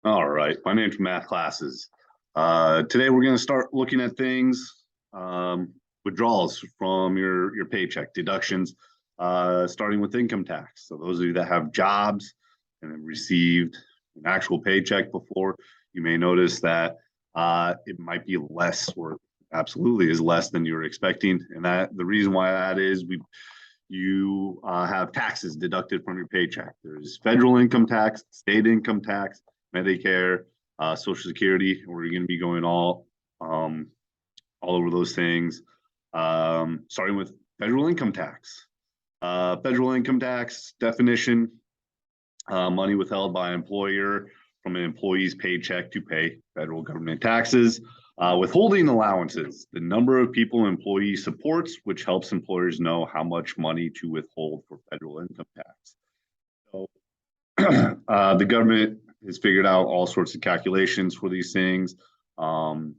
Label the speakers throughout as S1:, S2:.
S1: All right, financial math classes. Today we're going to start looking at things, withdrawals from your paycheck, deductions, starting with income tax. So those of you that have jobs and have received an actual paycheck before, you may notice that it might be less, or absolutely is less than you were expecting. And that the reason why that is you have taxes deducted from your paycheck. There's federal income tax, state income tax, Medicare, Social Security. We're going to be going all over those things. Starting with federal income tax. Federal income tax definition: money withheld by an employer from an employee's paycheck to pay federal government taxes. Withholding allowances: the number of people an employee supports, which helps employers know how much money to withhold for federal income tax. So the government has figured out all sorts of calculations for these things. When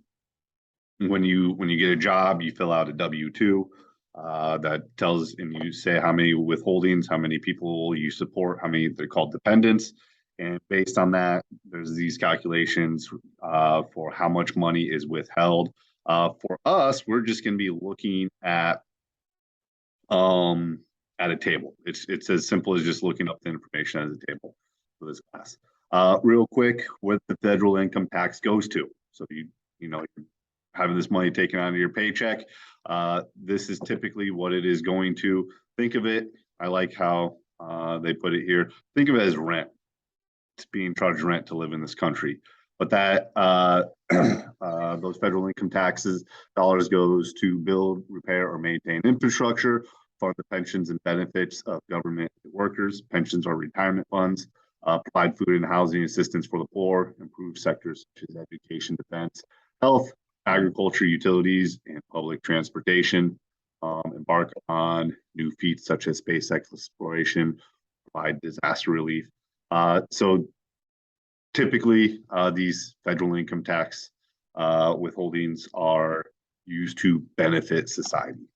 S1: you get a job, you fill out a W-2 that tells, and you say how many withholdings, how many people you support, how many, they're called dependents. And based on that, there's these calculations for how much money is withheld. For us, we're just going to be looking um, at a table. It's as simple as just looking up the information as a table for this class. Real quick, what the federal income tax goes to. So you're having this money taken out of your paycheck. This is typically what it is going to. Think of it. I like how they put it here. Think of it as rent. It's being charged rent to live in this country. But that those federal income taxes dollars goes to build, repair, or maintain infrastructure, fund the pensions and benefits of government workers. Pensions are retirement funds. Provide food and housing assistance for the poor. Improve sectors such as education, defense, health, agriculture, utilities, and public transportation. Embark on new feats such as space exploration. Provide disaster relief. So typically, these federal income tax withholdings are used to benefit society.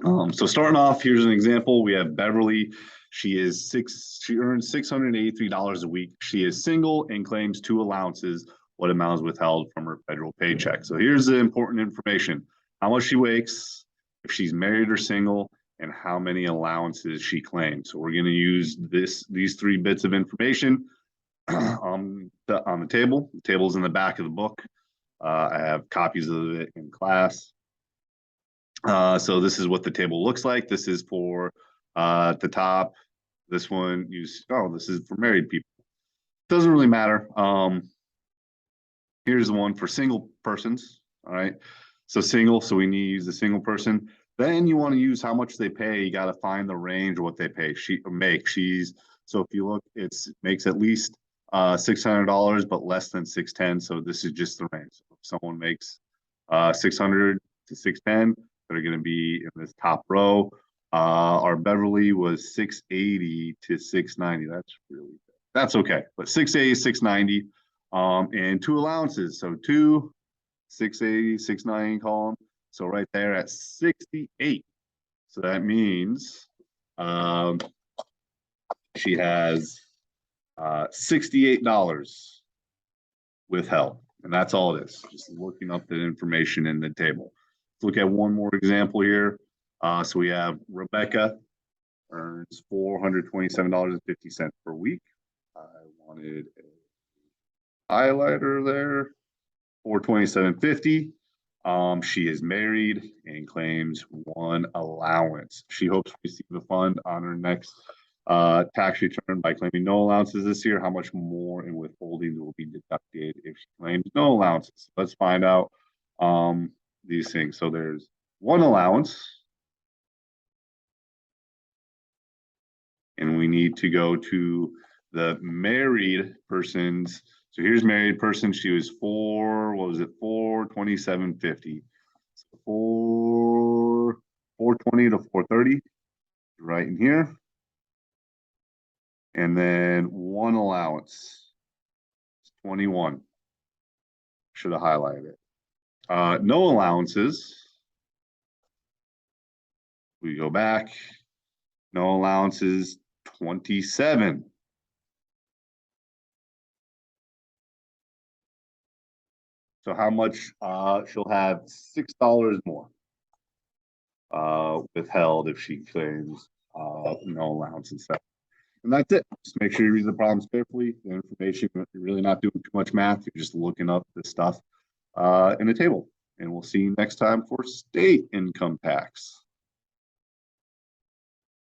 S1: So starting off, here's an example. We have Beverly. She earns $683 a week. She is single and claims two allowances. What amount is withheld from her federal paycheck? So here's the important information: how much she makes, if she's married or single, and how many allowances she claims. So we're going to use these three bits of information on the table. The table's in the back of the book. I have copies of it in class. So this is what the table looks like. This is for the top. This one, this is for married people. Doesn't really matter. Here's the one for single persons. All right. So single, so we need to use the single person. Then you want to use how much they pay. You got to find the range of what they pay. So if you look, it makes at least $600, but less than 610. So this is just the range. So if someone makes 600 to 610, they're going to be in this top row. Our Beverly was 680 to 690. That's okay. But 680, 690, and two allowances. So 680, 690 column. So right there at 68. So that means she has $68 withheld. And that's all it is. Just looking up the information in the table. Let's look at one more example here. So we have Rebecca earns $427.50 per week. I wanted a highlighter there. $427.50. She is married and claims one allowance. She hopes to receive a fund on her next tax return by claiming no allowances this year. How much more in withholdings will be deducted if she claims no allowances? Let's find out these things. So there's one allowance, and we need to go to the married person's. So here's married person. She was 427.50. So 420 to 430, right in here. And then one allowance, it's 21. Should have highlighted it. No allowances. We go back. No allowances, 27. So how much, she'll have $6 more withheld if she claims no allowance and stuff. And that's it. Just make sure you read the problems carefully. The information, you're really not doing too much math. You're just looking up the stuff in a table. And we'll see you next time for state income tax.